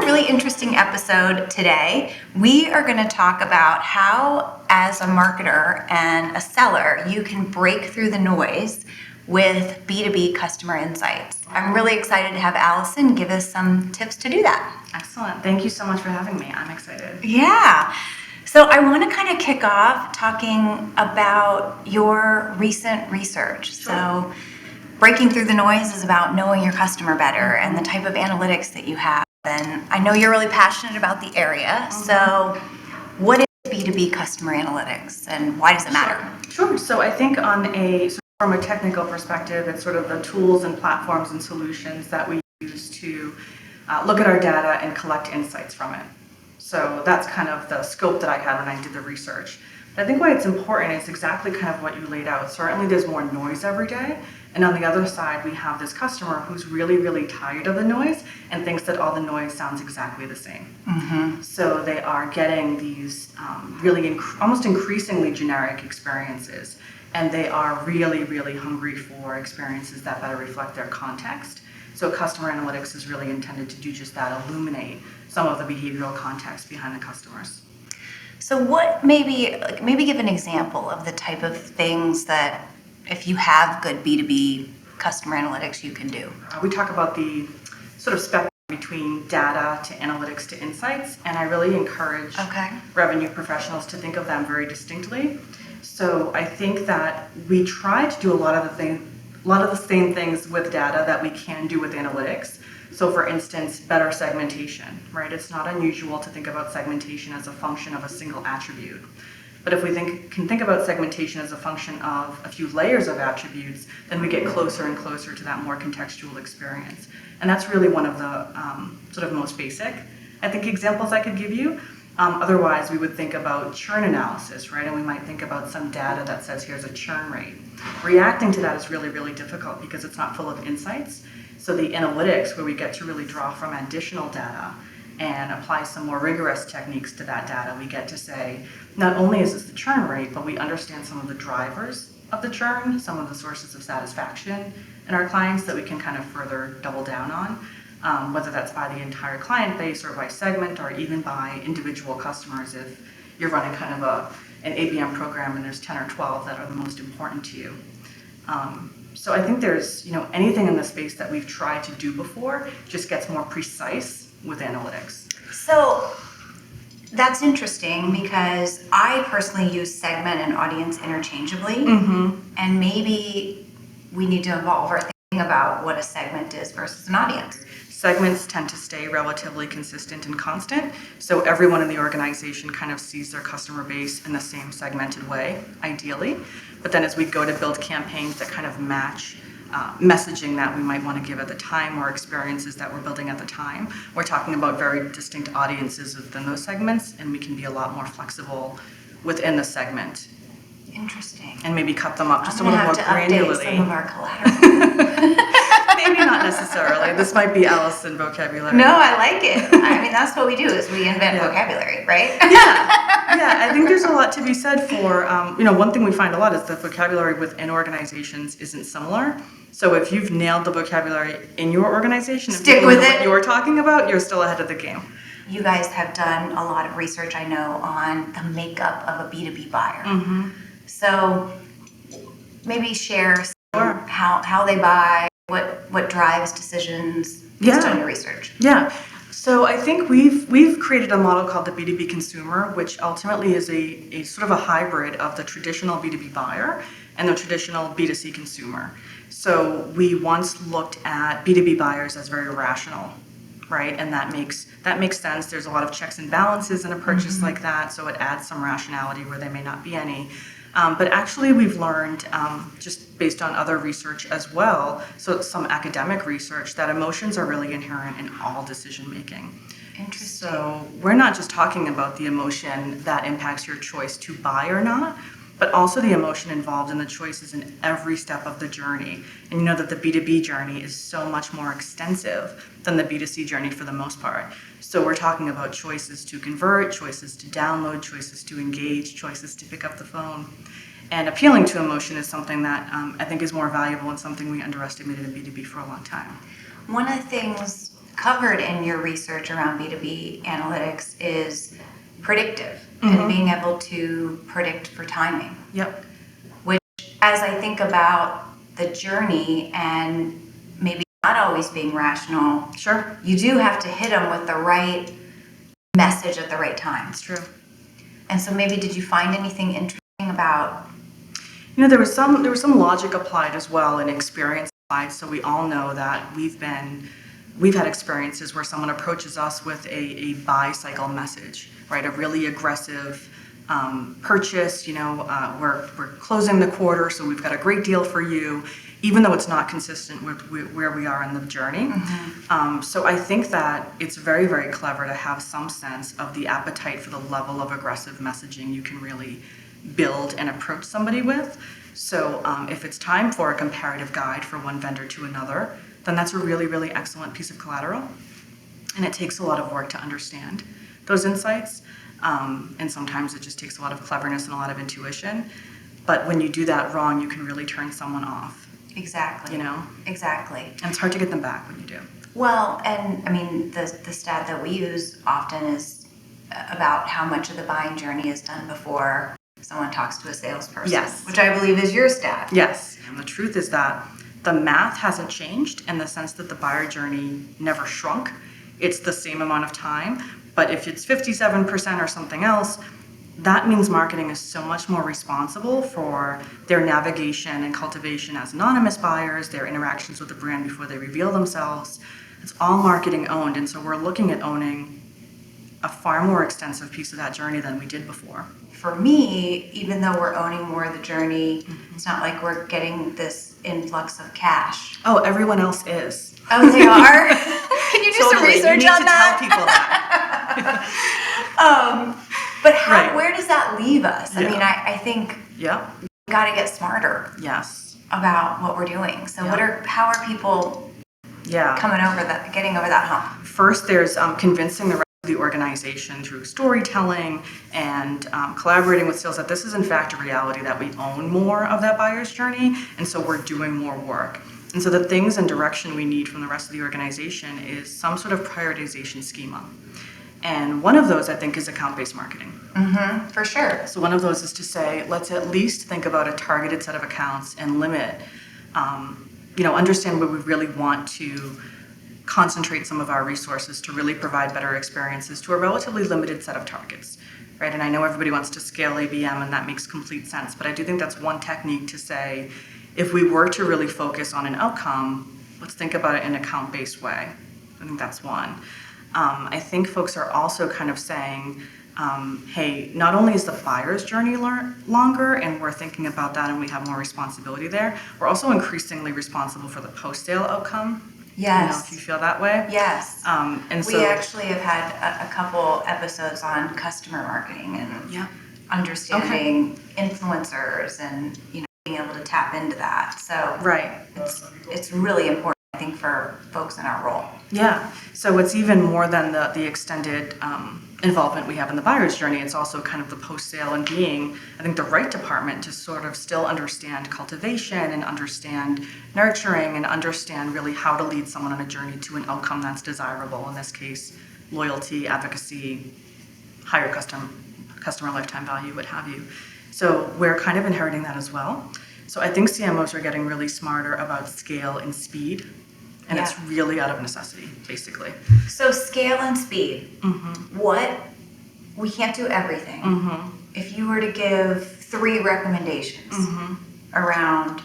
really interesting episode today. We are going to talk about how, as a marketer and a seller, you can break through the noise with B2B customer insights. I'm really excited to have Allison give us some tips to do that. Excellent. Thank you so much for having me. I'm excited. Yeah. So I want to kind of kick off talking about your recent research. Sure. So breaking through the noise is about knowing your customer better and the type of analytics that you have. And I know you're really passionate about the area. So what is B2B customer analytics and why does it matter? Sure. So I think from a technical perspective, it's sort of the tools and platforms and solutions that we use to look at our data and collect insights from it. So that's kind of the scope that I had when I did the research. But I think why it's important is exactly kind of what you laid out. Certainly there's more noise every day. And on the other side, we have this customer who's really, really tired of the noise and thinks that all the noise sounds exactly the same. Mm-hmm. So they are getting these almost increasingly generic experiences. And they are really, really hungry for experiences that better reflect their context. So customer analytics is really intended to do just that, illuminate some of the behavioral context behind the customers. So what maybe give an example of the type of things that if you have good B2B customer analytics you can do? We talk about the sort of spectrum between data to analytics to insights, and I really encourage revenue professionals to think of them very distinctly. So I think that we try to do a lot of the same things with data that we can do with analytics. So for instance, better segmentation, right? It's not unusual to think about segmentation as a function of a single attribute. But if we can think about segmentation as a function of a few layers of attributes, then we get closer and closer to that more contextual experience. And that's really one of the sort of most basic, I think, examples I could give you. Otherwise, we would think about churn analysis, right? And we might think about some data that says here's a churn rate. Reacting to that is really, really difficult because it's not full of insights. So the analytics, where we get to really draw from additional data and apply some more rigorous techniques to that data, we get to say, not only is this the churn rate, but we understand some of the drivers of the churn, some of the sources of satisfaction in our clients that we can kind of further double down on, whether that's by the entire client base or by segment or even by individual customers if you're running kind of an ABM program and there's 10 or 12 that are the most important to you. So I think there's, anything in the space that we've tried to do before just gets more precise with analytics. So that's interesting because I personally use segment and audience interchangeably. Mm-hmm. And maybe we need to evolve our thinking about what a segment is versus an audience. Segments tend to stay relatively consistent and constant, so everyone in the organization kind of sees their customer base in the same segmented way, ideally. But then as we go to build campaigns that kind of match messaging that we might want to give at the time or experiences that we're building at the time, we're talking about very distinct audiences within those segments, and we can be a lot more flexible within the segment. Interesting. And maybe cut them up just a little more granularly. I'm going to have to update some of our collateral. Maybe not necessarily. This might be Allison vocabulary. No, I like it. I mean, that's what we do is we invent vocabulary, right? Yeah. I think there's a lot to be said for, one thing we find a lot is that vocabulary within organizations isn't similar. So if you've nailed the vocabulary in your organization, stick with it. What you're talking about, you're still ahead of the game. You guys have done a lot of research, I know, on the makeup of a B2B buyer. Mm-hmm. So maybe share how they buy, what drives decisions based on your research. Yeah. So I think we've created a model called the B2B consumer, which ultimately is a sort of a hybrid of the traditional B2B buyer and the traditional B2C consumer. So we once looked at B2B buyers as very rational, right? And that makes sense. There's a lot of checks and balances in a purchase like that, so it adds some rationality where there may not be any. But actually we've learned, just based on other research as well, so some academic research, that emotions are really inherent in all decision making. Interesting. So we're not just talking about the emotion that impacts your choice to buy or not, but also the emotion involved in the choices in every step of the journey. And you know that the B2B journey is so much more extensive than the B2C journey for the most part. So we're talking about choices to convert, choices to download, choices to engage, choices to pick up the phone. And appealing to emotion is something that I think is more valuable and something we underestimated in B2B for a long time. One of the things covered in your research around B2B analytics is predictive and being able to predict for timing. Yep. Which, as I think about the journey and maybe not always being rational, sure, you do have to hit them with the right message at the right time. It's true. And so maybe did you find anything interesting about? There was some logic applied as well and experience applied. So we all know that we've had experiences where someone approaches us with a buy cycle message, right? A really aggressive purchase. We're closing the quarter, so we've got a great deal for you, even though it's not consistent with where we are in the journey. So I think that it's very, very clever to have some sense of the appetite for the level of aggressive messaging you can really build and approach somebody with. So if it's time for a comparative guide for one vendor to another, then that's a really, really excellent piece of collateral. And it takes a lot of work to understand those insights. And sometimes it just takes a lot of cleverness and a lot of intuition. But when you do that wrong, you can really turn someone off. Exactly. Exactly. And it's hard to get them back when you do. Well, and I mean, the stat that we use often is about how much of the buying journey is done before someone talks to a salesperson. Yes. Which I believe is your stat. Yes. And the truth is that the math hasn't changed in the sense that the buyer journey never shrunk. It's the same amount of time. But if it's 57% or something else, that means marketing is so much more responsible for their navigation and cultivation as anonymous buyers, their interactions with the brand before they reveal themselves. It's all marketing owned. And so we're looking at owning a far more extensive piece of that journey than we did before. For me, even though we're owning more of the journey, it's not like we're getting this influx of cash. Oh, everyone else is. Oh, they are? Can you do some research you need on to that? Tell people that. But where does that leave us? Yeah. I mean, I think we've got to get smarter. Yes. About what we're doing. So how are people getting over that hump? First, there's convincing the rest of the organization through storytelling and collaborating with sales that this is in fact a reality, that we own more of that buyer's journey, and so we're doing more work. And so the things and direction we need from the rest of the organization is some sort of prioritization schema. And one of those, I think, is account-based marketing. For sure. So one of those is to say, let's at least think about a targeted set of accounts and limit, understand where we really want to concentrate some of our resources to really provide better experiences to a relatively limited set of targets, right? And I know everybody wants to scale ABM, and that makes complete sense, but I do think that's one technique to say, if we were to really focus on an outcome, let's think about it in an account-based way. I think that's one. I think folks are also kind of saying, hey, not only is the buyer's journey longer, and we're thinking about that and we have more responsibility there, we're also increasingly responsible for the post-sale outcome. Yes. If you feel that way. Yes. And so we actually have had a couple episodes on customer marketing and understanding influencers and being able to tap into that. So it's really important, I think, for folks in our role. Yeah. So it's even more than the extended involvement we have in the buyer's journey. It's also kind of the post-sale and being, I think, the right department to sort of still understand cultivation and understand nurturing and understand really how to lead someone on a journey to an outcome that's desirable. In this case, loyalty, advocacy, higher customer lifetime value, what have you. So we're kind of inheriting that as well. So I think CMOs are getting really smarter about scale and speed. And it's really out of necessity, basically. So scale and speed. We can't do everything. If you were to give 3 recommendations around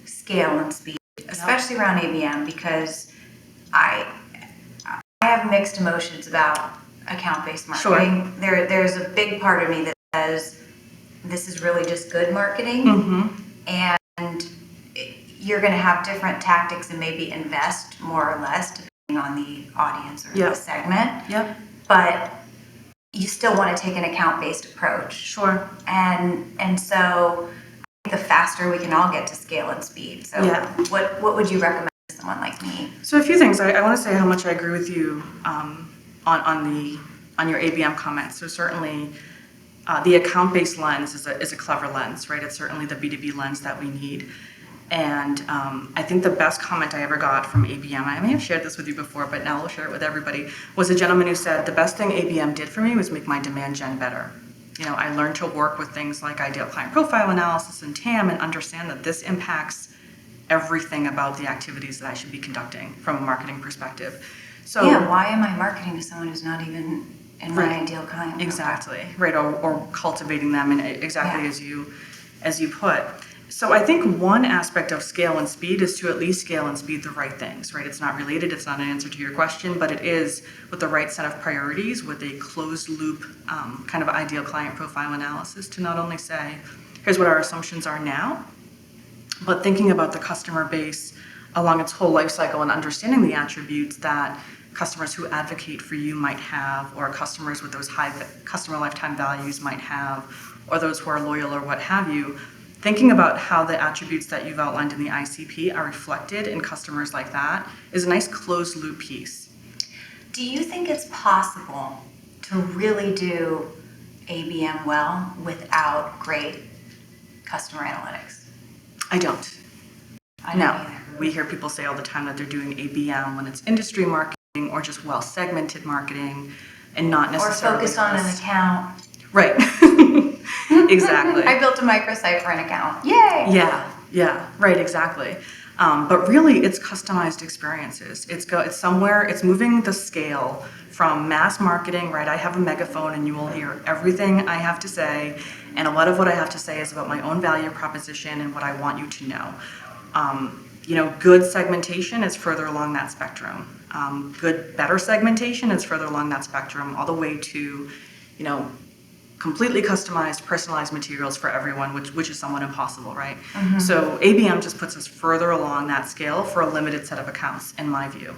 scale and speed, especially around ABM, because I have mixed emotions about account-based marketing. Sure. There's a big part of me that says this is really just good marketing, and you're going to have different tactics and maybe invest more or less depending on the audience or the segment. But you still want to take an account-based approach. Sure. And so I think the faster we can all get to scale and speed. So what would you recommend to someone like me? So a few things. I want to say how much I agree with you on your ABM comments. So certainly the account-based lens is a clever lens, right? It's certainly the B2B lens that we need. And I think the best comment I ever got from ABM, I may have shared this with you before, but now I'll share it with everybody, was a gentleman who said, the best thing ABM did for me was make my demand gen better. I learned to work with things like ideal client profile analysis and TAM and understand that this impacts everything about the activities that I should be conducting from a marketing perspective. So yeah, why am I marketing to someone who's not even in my ideal client? Exactly, right, or cultivating them, and exactly as you put. So I think one aspect of scale and speed is to at least scale and speed the right things, right? It's not related, it's not an answer to your question, but it is with the right set of priorities, with a closed loop kind of ideal client profile analysis to not only say, here's what our assumptions are now, but thinking about the customer base along its whole life cycle and understanding the attributes that customers who advocate for you might have, or customers with those high customer lifetime values might have, or those who are loyal or what have you. Thinking about how the attributes that you've outlined in the ICP are reflected in customers like that is a nice closed loop piece. Do you think it's possible to really do ABM well without great customer analytics? I don't. I don't either. We hear people say all the time that they're doing ABM when it's industry marketing or just well-segmented marketing and not necessarily... Or focus on an account. Right. Exactly. I built a microsite for an account. Yay! Yeah, right, exactly. But really, it's customized experiences. It's somewhere, it's moving the scale from mass marketing, right? I have a megaphone and you will hear everything I have to say, and a lot of what I have to say is about my own value proposition and what I want you to know. Good segmentation is further along that spectrum. Better segmentation is further along that spectrum, all the way to, completely customized, personalized materials for everyone, which is somewhat impossible, right? Mm-hmm. So ABM just puts us further along that scale for a limited set of accounts, in my view.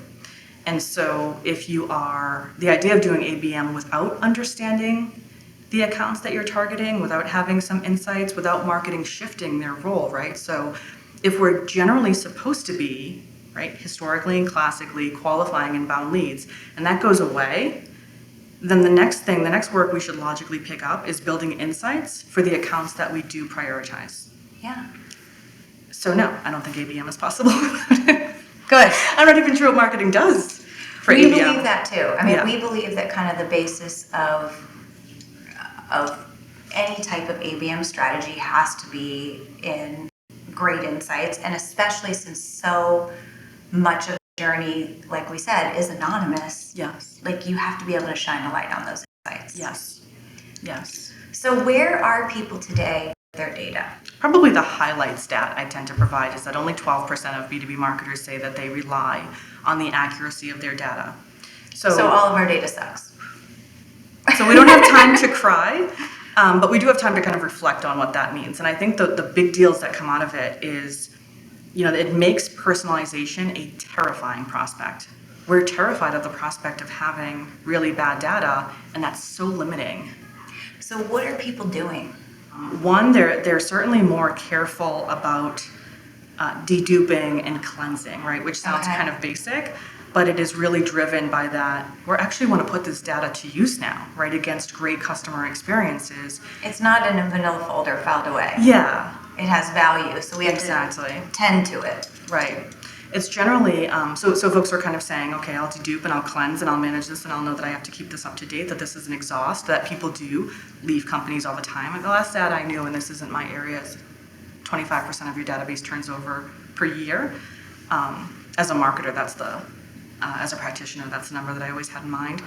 And so the idea of doing ABM without understanding the accounts that you're targeting, without having some insights, without marketing shifting their role, right? So if we're generally supposed to be, right, historically and classically qualifying inbound leads, and that goes away, then the next work we should logically pick up is building insights for the accounts that we do prioritize. Yeah. So no, I don't think ABM is possible. Good. I'm not even sure what marketing does for ABM. We believe that too. We believe that kind of the basis of any type of ABM strategy has to be in great insights, and especially since so much of journey, like we said, is anonymous. Yes. Like, you have to be able to shine a light on those insights. Yes. So where are people today with their data? Probably the highlight stat I tend to provide is that only 12% of B2B marketers say that they rely on the accuracy of their data. So all of our data sucks. So we don't have time to cry, but we do have time to kind of reflect on what that means. And I think the big deals that come out of it is, it makes personalization a terrifying prospect. We're terrified of the prospect of having really bad data, and that's so limiting. So what are people doing? One, they're certainly more careful about deduping and cleansing, right? Which sounds kind of basic, but it is really driven by that. We actually want to put this data to use now, right? Against great customer experiences. It's not in a vanilla folder filed away. Yeah. It has value, so we have to tend to it. Right. It's generally, so folks are kind of saying, okay, I'll dedupe and I'll cleanse and I'll manage this and I'll know that I have to keep this up to date, that this is an exhaust, that people do leave companies all the time. And the last stat I knew, and this isn't my area, is 25% of your database turns over per year. As a marketer, as a practitioner, that's the number that I always had in mind.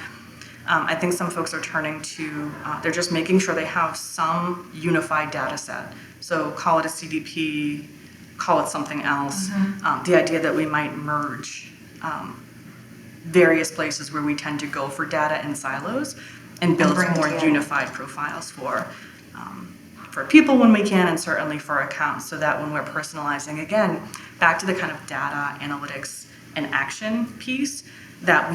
I think some folks are turning to, they're just making sure they have some unified data set. So call it a CDP, call it something else. Mm-hmm. The idea that we might merge various places where we tend to go for data in silos and build more unified profiles for people when we can, and certainly for accounts, so that when we're personalizing, again, back to the kind of data analytics and action piece, that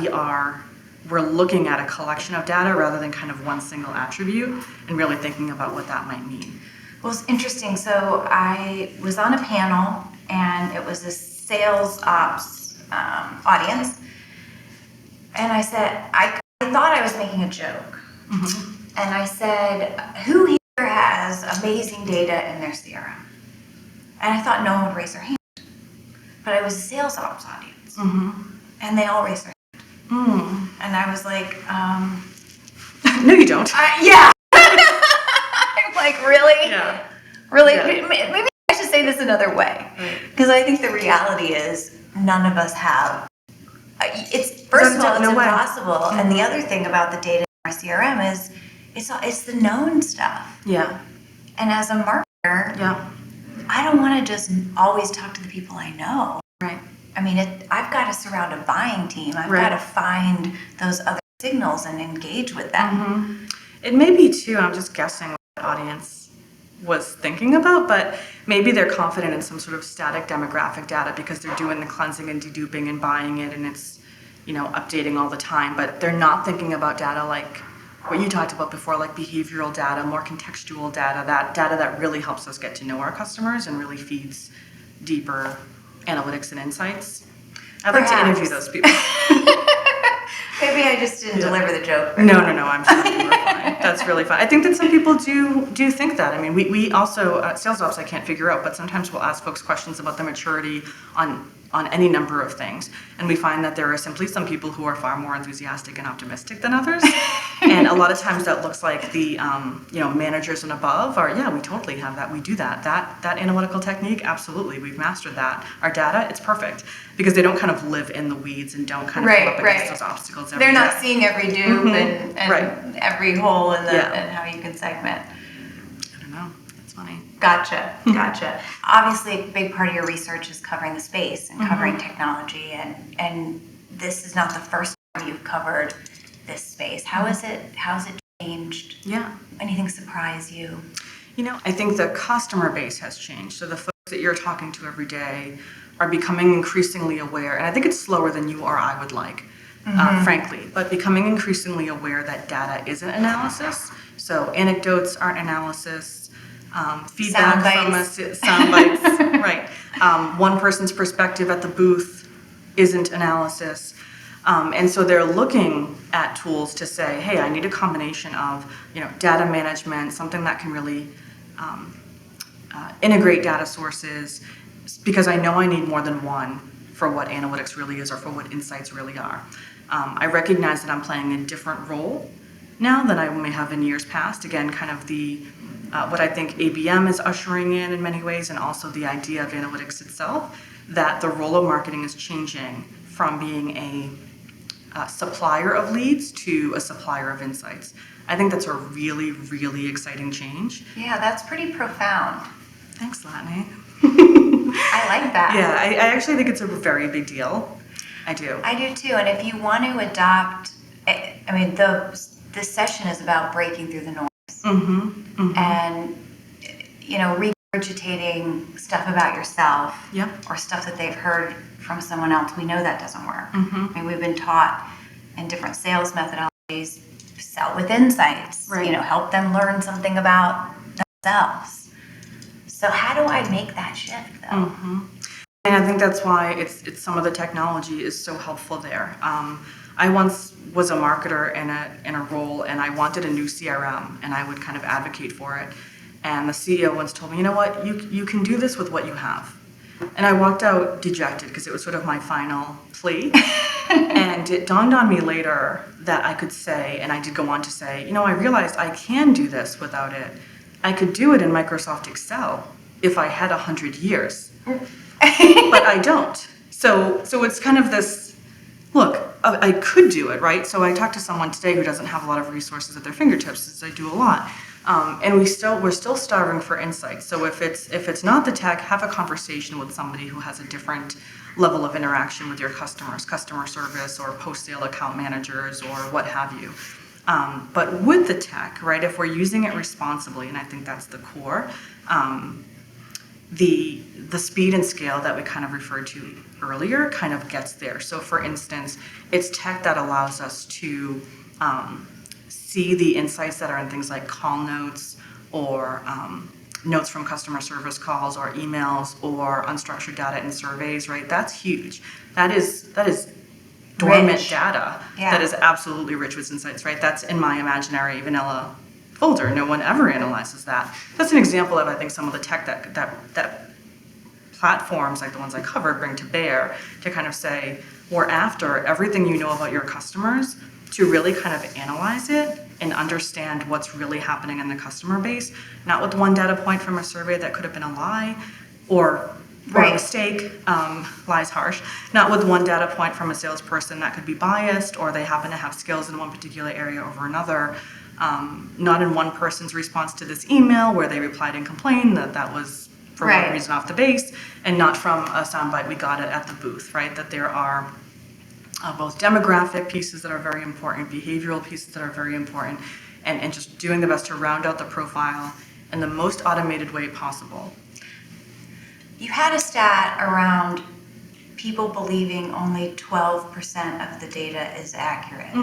we're looking at a collection of data rather than kind of one single attribute and really thinking about what that might mean. Well, it's interesting. So I was on a panel, and it was a sales ops audience, and I said, I thought I was making a joke. Mm-hmm. And I said, who here has amazing data in their CRM? And I thought no one would raise their hand. but it was a sales ops audience. And they all raised their hand. And I was like, no, you don't. Yeah. I'm like, really? Yeah. Really? Yeah. Maybe I should say this another way. Because I think the reality is none of us have. It's first of all, it's impossible. And the other thing about the data in our CRM is it's the known stuff. Yeah. And as a marketer, I don't want to just always talk to the people I know. Right. I mean, I've got to surround a buying team. I've got to find those other signals and engage with them. It may be too, I'm just guessing what the audience was thinking about, but maybe they're confident in some sort of static demographic data because they're doing the cleansing and deduping and buying it, and it's, updating all the time, but they're not thinking about data like what you talked about before, like behavioral data, more contextual data, that data that really helps us get to know our customers and really feeds deeper analytics and insights. I'd like to interview those people. Maybe I just didn't deliver the joke. No, I'm sure you were fine. That's really fine. I think that some people do think that. I mean, we also, sales ops I can't figure out, but sometimes we'll ask folks questions about the maturity on any number of things. And we find that there are simply some people who are far more enthusiastic and optimistic than others. And a lot of times that looks like the, managers and above are, we totally have that. We do that. That analytical technique, absolutely. We've mastered that. Our data, it's perfect. Because they don't kind of live in the weeds and don't kind of come up against those obstacles every They're not day. seeing every dupe and every hole in and how you can segment. I don't know. It's funny. Gotcha. Obviously, a big part of your research is covering the space and covering technology, and this is not the first time you've covered this space. How's it changed? Yeah. Anything surprise you? I think the customer base has changed. So the folks that you're talking to every day are becoming increasingly aware, and I think it's slower than you or I would like, frankly, but becoming increasingly aware that data isn't analysis. So anecdotes aren't analysis. Feedback from us, sound bites, right. One person's perspective at the booth isn't analysis. And so they're looking at tools to say, hey, I need a combination of, data management, something that can really integrate data sources, because I know I need more than one for what analytics really is or for what insights really are. I recognize that I'm playing a different role now than I may have in years past. Again, kind of the what I think ABM is ushering in many ways, and also the idea of analytics itself, that the role of marketing is changing from being a supplier of leads to a supplier of insights. I think that's a really, really exciting change. Yeah, that's pretty profound. Thanks, Latané. I like that. Yeah, I actually think it's a very big deal. I do. I do too. And if you want to adopt, I mean, this session is about breaking through the noise. And, regurgitating stuff about yourself or stuff that they've heard from someone else. We know that doesn't work. I mean, we've been taught in different sales methodologies, sell with insights, help them learn something about themselves. So how do I make that shift, though? And I think that's why it's some of the technology is so helpful there. I once was a marketer in a role, and I wanted a new CRM, and I would kind of advocate for it. And the CEO once told me, you know what, you can do this with what you have. And I walked out dejected because it was sort of my final plea. And it dawned on me later that I could say, and I did go on to say, I realized I can do this without it. I could do it in Microsoft Excel if I had 100 years, but I don't. So it's kind of this, look, I could do it, right? So I talked to someone today who doesn't have a lot of resources at their fingertips, as I do a lot. And we're still starving for insights. So if it's not the tech, have a conversation with somebody who has a different level of interaction with your customers, customer service or post-sale account managers or what have you. But with the tech, right, if we're using it responsibly, and I think that's the core, the speed and scale that we kind of referred to earlier kind of gets there. So for instance, it's tech that allows us to see the insights that are in things like call notes or notes from customer service calls or emails or unstructured data in surveys, right? That's huge. That is dormant data that is absolutely rich with insights, right? That's in my imaginary vanilla folder. No one ever analyzes that. That's an example of, I think, some of the tech that platforms like the ones I covered bring to bear to kind of say, we're after everything you know about your customers to really kind of analyze it and understand what's really happening in the customer base, not with one data point from a survey that could have been a lie or a mistake, lie's harsh, not with one data point from a salesperson that could be biased or they happen to have skills in one particular area over another, not in one person's response to this email where they replied and complained that was for one reason off the base, and not from a soundbite we got at the booth, right? That there are both demographic pieces that are very important, behavioral pieces that are very important, and just doing the best to round out the profile in the most automated way possible. You had a stat around people believing only 12% of the data is accurate.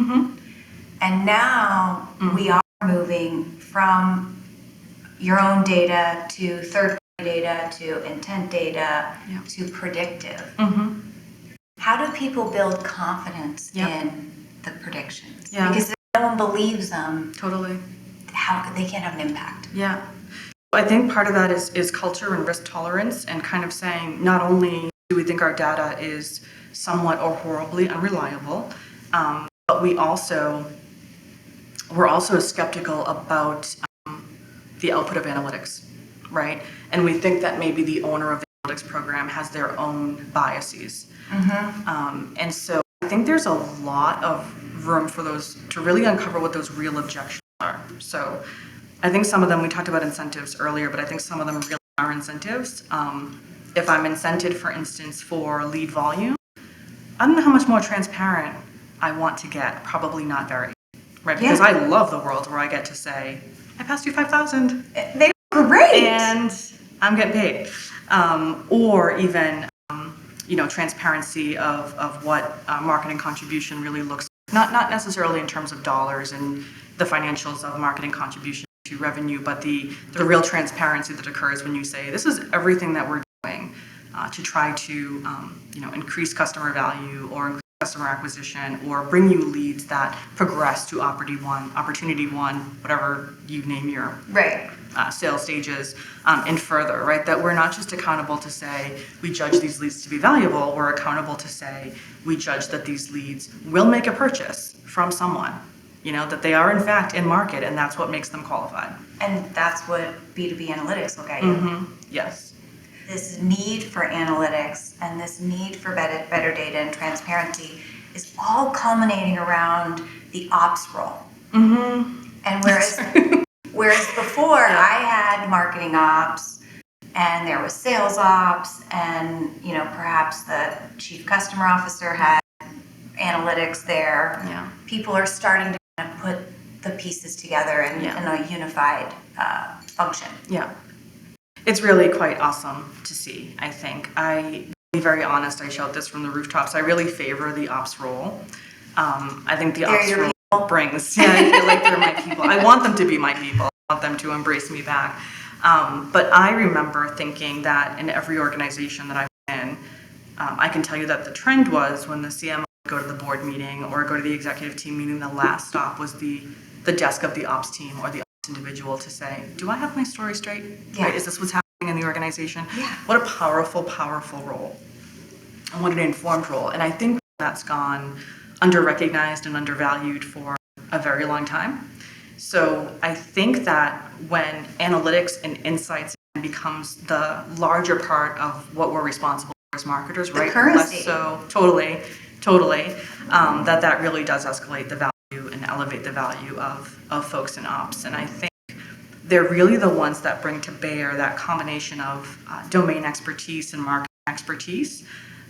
And now we are moving from your own data to third-party data to intent data to predictive. How do people build confidence in the predictions? Because if no one believes them, how they can't have an impact. I think part of that is culture and risk tolerance, and kind of saying not only do we think our data is somewhat or horribly unreliable, but we're also skeptical about the output of analytics, right? And we think that maybe the owner of the analytics program has their own biases. And so I think there's a lot of room for those to really uncover what those real objections are. So I think some of them, we talked about incentives earlier, but I think some of them really are incentives. If I'm incented, for instance, for lead volume, I don't know how much more transparent I want to get. Probably not very, right? Because I love the world where I get to say, I passed you 5,000. They were great. And I'm getting paid. Or even, transparency of what marketing contribution really looks like. Not necessarily in terms of dollars and the financials of marketing contribution to revenue, but the real transparency that occurs when you say, this is everything that we're doing to try to, increase customer value or increase customer acquisition or bring you leads that progress to opportunity one, whatever you name your sales stages, and further, right? That we're not just accountable to say, we judge these leads to be valuable, we're accountable to say, we judge that these leads will make a purchase from someone, that they are in fact in market, and that's what makes them qualified. And that's what B2B analytics will get you. Yes. This need for analytics and this need for better data and transparency is all culminating around the ops role. And whereas before I had marketing ops and there was sales ops and perhaps the chief customer officer had analytics there, people are starting to kind of put the pieces together in a unified function. It's really quite awesome to see, I think. To be very honest, I shout this from the rooftops. I really favor the ops role. I think the ops role brings, I feel like they're my people. I want them to be my people. I want them to embrace me back. But I remember thinking that in every organization that I was in, I can tell you that the trend was when the CMO would go to the board meeting or go to the executive team meeting, the last stop was the desk of the ops team or the individual to say, do I have my story straight? Right? Is this what's happening in the organization? What a powerful, powerful role. And what an informed role. And I think that's gone under-recognized and undervalued for a very long time. So I think that when analytics and insights becomes the larger part of what we're responsible for as marketers, right? Currency. So totally, that really does escalate the value and elevate the value of folks in ops. And I think they're really the ones that bring to bear that combination of domain expertise and marketing expertise,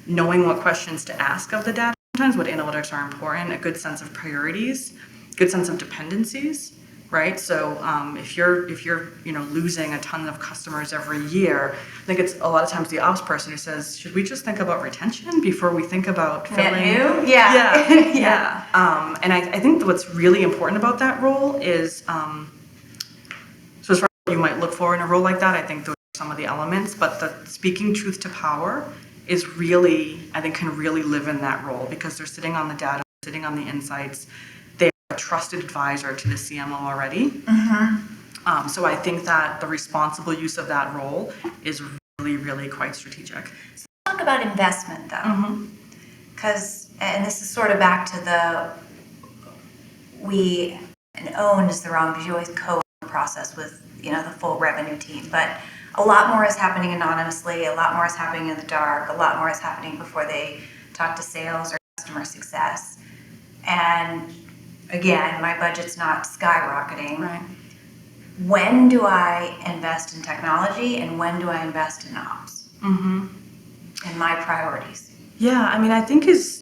knowing what questions to ask of the data. Sometimes what analytics are important, a good sense of priorities, good sense of dependencies, right? So if you're losing a ton of customers every year, I think it's a lot of times the ops person who says, should we just think about retention before we think about filling? Net new? And I think what's really important about that role is, so as far as what you might look for in a role like that, I think those are some of the elements, but the speaking truth to power is really, I think, can really live in that role because they're sitting on the data, sitting on the insights. They're a trusted advisor to the CMO already. So I think that the responsible use of that role is really really, really quite strategic. So talk about investment though, because, and this is sort of back to and own is the wrong, because you always co-process with, the full revenue team, but a lot more is happening anonymously, a lot more is happening in the dark, a lot more is happening before they talk to sales or customer success. And again, my budget's not skyrocketing. Right. When do I invest in technology and when do I invest in ops? And my priorities. Yeah, I mean, I think it's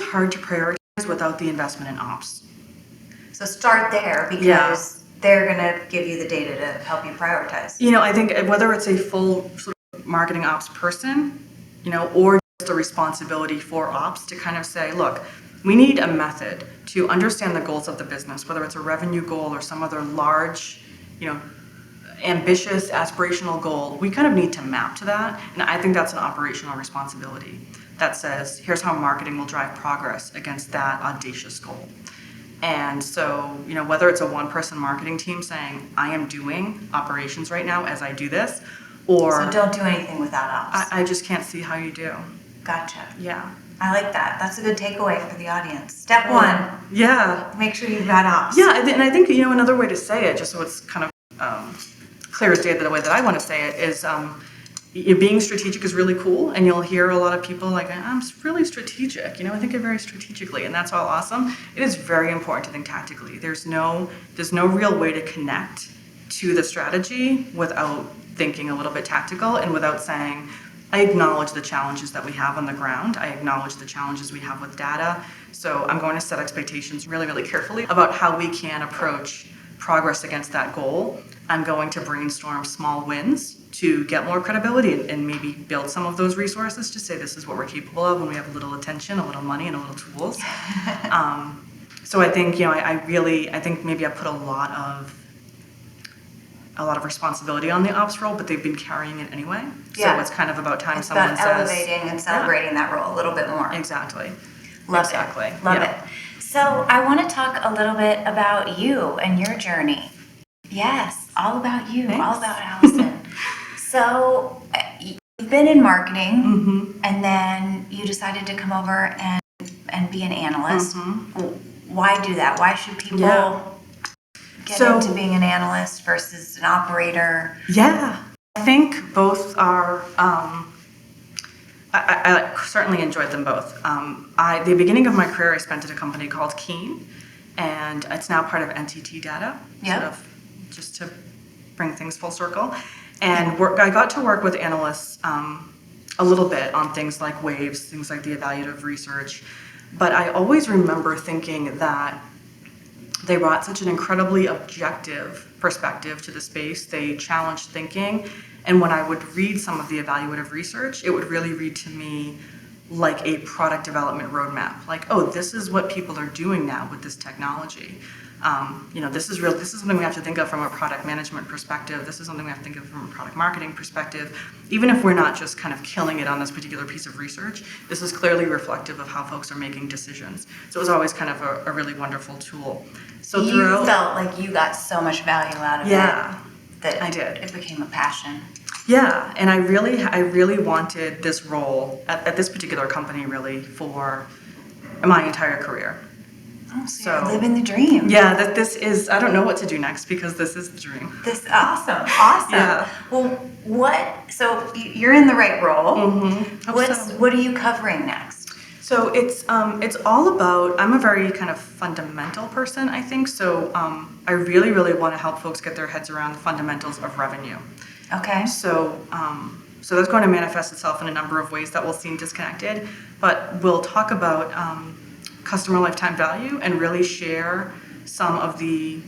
hard to prioritize without the investment in ops. So start there, because they're going to give you the data to help you prioritize. I think whether it's a full sort of marketing ops person, or just a responsibility for ops to kind of say, look, we need a method to understand the goals of the business, whether it's a revenue goal or some other large, ambitious, aspirational goal. We kind of need to map to that. And I think that's an operational responsibility that says, here's how marketing will drive progress against that audacious goal. And so, whether it's a one-person marketing team saying, I am doing operations right now as I do this, or... So don't do anything without ops. I just can't see how you do. Gotcha. Yeah. I like that. That's a good takeaway for the audience. Step one. Yeah. Make sure you've got ops. Yeah, and I think, another way to say it, just so it's kind of clear as day, the way that I want to say it, is being strategic is really cool, and you'll hear a lot of people like, I'm really strategic, I think very strategically, and that's all awesome. It is very important to think tactically. There's no real way to connect to the strategy without thinking a little bit tactical and without saying, I acknowledge the challenges that we have on the ground. I acknowledge the challenges we have with data. So I'm going to set expectations really, really carefully about how we can approach progress against that goal. I'm going to brainstorm small wins to get more credibility and maybe build some of those resources to say this is what we're capable of when we have a little attention, a little money, and a little tools. So I think, I think maybe I put a lot of responsibility on the ops role, but they've been carrying it anyway. Yeah. So it's kind of about time it's someone about says... elevating and celebrating that role a little bit more. Exactly. Love exactly. it. Love it. So I want to talk a little bit about you and your journey. Yes, all about you. Thanks. All about Allison. So you've been in marketing, and then you decided to come over and be an analyst. Why do that? Why should people get into being an analyst versus an operator? Yeah, I think both are... I certainly enjoyed them both. The beginning of my career I spent at a company called Keen, and it's now part of NTT Data, sort of just to bring things full circle. And I got to work with analysts a little bit on things like waves, things like the evaluative research. But I always remember thinking that they brought such an incredibly objective perspective to the space. They challenged thinking. And when I would read some of the evaluative research, it would really read to me like a product development roadmap. Like, oh, this is what people are doing now with this technology. This is something we have to think of from a product management perspective. This is something we have to think of from a product marketing perspective. Even if we're not just kind of killing it on this particular piece of research, this is clearly reflective of how folks are making decisions. So it was always kind of a really wonderful tool. So you felt like you got so much value out of it. That I did. It became a passion. Yeah, and I really wanted this role at this particular company really for my entire career. Oh, so you're living the dream. Yeah, this is, I don't know what to do next because this is the dream. Awesome. Yeah. Well, so you're in the right role. What are you covering next? So it's all about, I'm a very kind of fundamental person, I think. So I really, really want to help folks get their heads around the fundamentals of revenue. Okay. So that's going to manifest itself in a number of ways that will seem disconnected, but we'll talk about customer lifetime value and really share some of the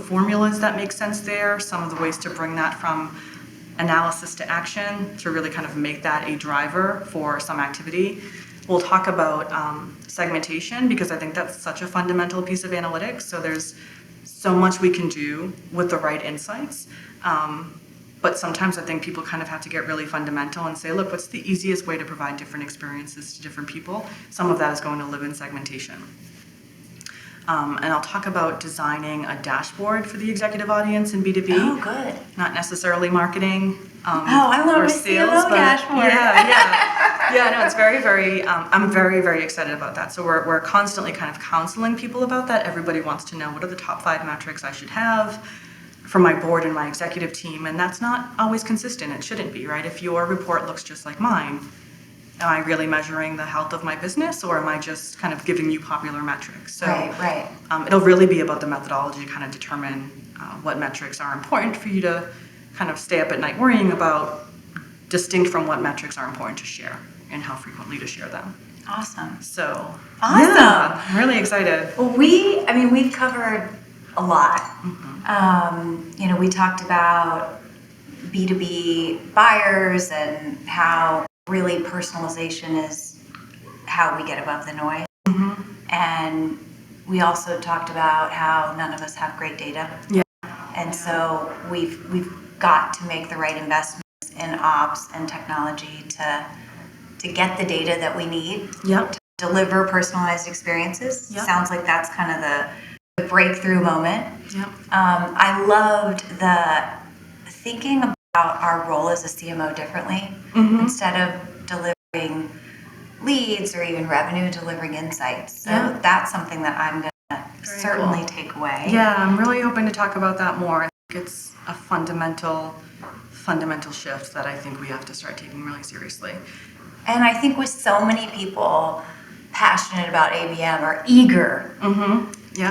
formulas that make sense there, some of the ways to bring that from analysis to action to really kind of make that a driver for some activity. We'll talk about segmentation because I think that's such a fundamental piece of analytics. So there's so much we can do with the right insights. But sometimes I think people kind of have to get really fundamental and say, look, what's the easiest way to provide different experiences to different people? Some of that is going to live in segmentation. And I'll talk about designing a dashboard for the executive audience in B2B. Oh, good. Not necessarily marketing. I love or a sales, CMO but dashboard. No, it's very, I'm very, very excited about that. So we're constantly kind of counseling people about that. Everybody wants to know what are the top 5 metrics I should have for my board and my executive team, and that's not always consistent. It shouldn't be, right? If your report looks just like mine, am I really measuring the health of my business, or am I just kind of giving you popular metrics? So Right. It'll really be about the methodology to kind of determine what metrics are important for you to kind of stay up at night worrying about, distinct from what metrics are important to share and how frequently to share them. Awesome. So, Awesome. yeah, I'm really excited. Well, we've covered a lot. We talked about B2B buyers and how really personalization is how we get above the noise. And we also talked about how none of us have great data. Yeah. And so we've got to make the right investments in ops and technology to get the data that we need. Yep. To deliver personalized experiences. Yep. Sounds like that's kind of the breakthrough moment. Yep. I loved the thinking about our role as a CMO differently. Instead of delivering leads or even revenue, delivering insights. So that's something that I'm going to certainly take away. Yeah, I'm really hoping to talk about that more. I think it's a fundamental shift that I think we have to start taking really seriously. And I think with so many people passionate about ABM or eager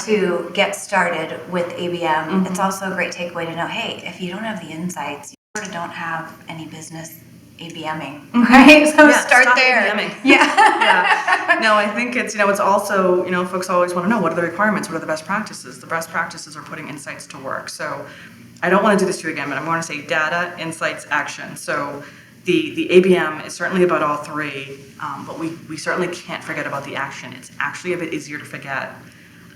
to get started with ABM, it's also a great takeaway to know, hey, if you don't have the insights, you sort of don't have any business ABMing, right? So start there. ABMing. Yeah. No, I think it's also, folks always want to know, what are the requirements? What are the best practices? The best practices are putting insights to work. So I don't want to do this to you again, but I'm going to say data, insights, action. So the ABM is certainly about all three, but we certainly can't forget about the action. It's actually a bit easier to forget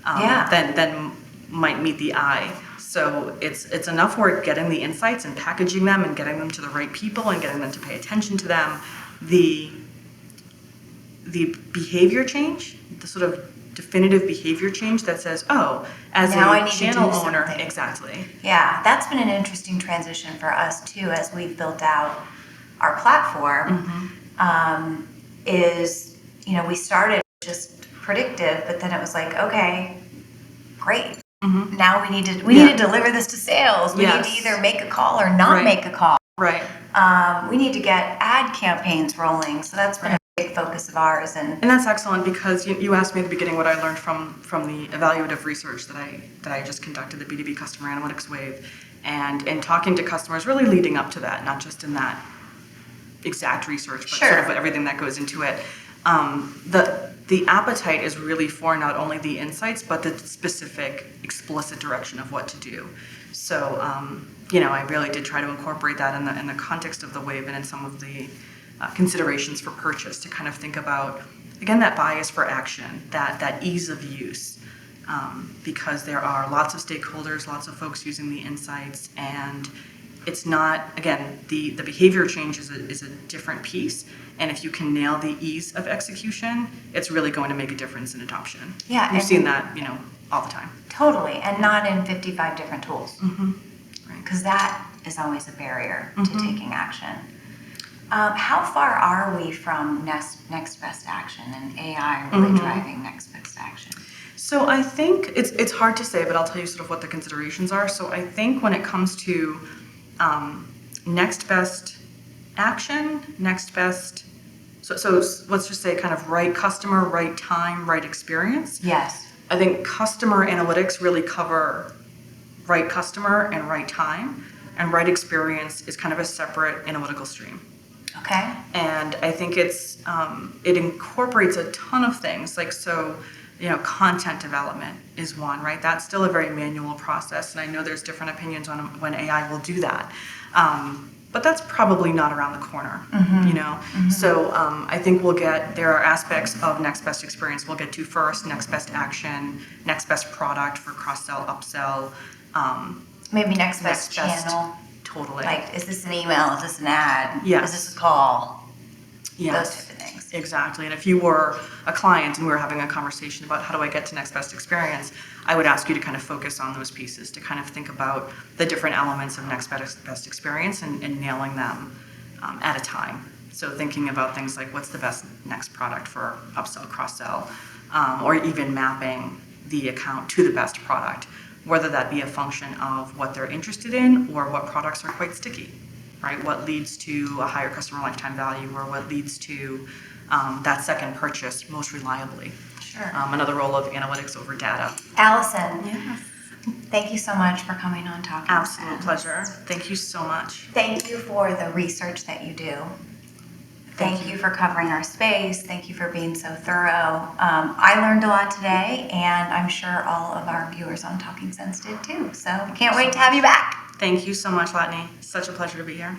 than might meet the eye. So it's enough work getting the insights and packaging them and getting them to the right people and getting them to pay attention to them. The behavior change, the sort of definitive behavior change that says, as now a channel owner, exactly. Yeah, that's been an interesting transition for us too, as we've built out our platform. We started just predictive, but then it was like, okay, great. Now we need to deliver this to sales. We need to either make a call or not make a call. Right. We need to get ad campaigns rolling. So that's been a big focus of ours. And that's excellent, because you asked me at the beginning what I learned from the evaluative research that I just conducted, the B2B Customer Analytics Wave, and in talking to customers, really leading up to that, not just in that exact research, but sort of everything that goes into it. The appetite is really for not only the insights, but the specific, explicit direction of what to do. So, I really did try to incorporate that in the context of the wave and in some of the considerations for purchase, to kind of think about, again, that bias for action, that ease of use, because there are lots of stakeholders, lots of folks using the insights, and it's not, again, the behavior change is a different piece, and if you can nail the ease of execution, it's really going to make a difference in adoption. Yeah, we've seen that, all the time. Totally, and not in 55 different tools. Right. Because that is always a barrier to taking action. How far are we from next best action and AI really driving next best action? So I think it's hard to say, but I'll tell you sort of what the considerations are. So I think when it comes to next best action, so let's just say kind of right customer, right time, right experience. Yes. I think customer analytics really cover right customer and right time, and right experience is kind of a separate analytical stream. Okay. And I think it incorporates a ton of things, like, content development is one, right? That's still a very manual process, and I know there's different opinions on when AI will do that. But that's probably not around the corner, So I think there are aspects of next best experience we'll get to first, next best action, next best product for cross-sell, upsell. Maybe next best channel. Totally. Like, is this an email? Is this an ad? Yes. Is this a call? Yes. Those type of things. things. Exactly. And if you were a client and we were having a conversation about how do I get to next best experience, I would ask you to kind of focus on those pieces, to kind of think about the different elements of next best experience and nailing them at a time. So thinking about things like what's the best next product for upsell, cross-sell, or even mapping the account to the best product, whether that be a function of what they're interested in or what products are quite sticky, right? What leads to a higher customer lifetime value, or what leads to that second purchase most reliably. Sure. Another role of analytics over data. Allison. Yes. Thank you so much for coming on Talking Absolute Sense. pleasure. Thank you so much. Thank you for the research that you do. Thank you for covering our space. Thank you for being so thorough. I learned a lot today, and I'm sure all of our viewers on Talking Sense did too. So can't wait to have you back. Thank you so much, Latané. Such a pleasure to be here.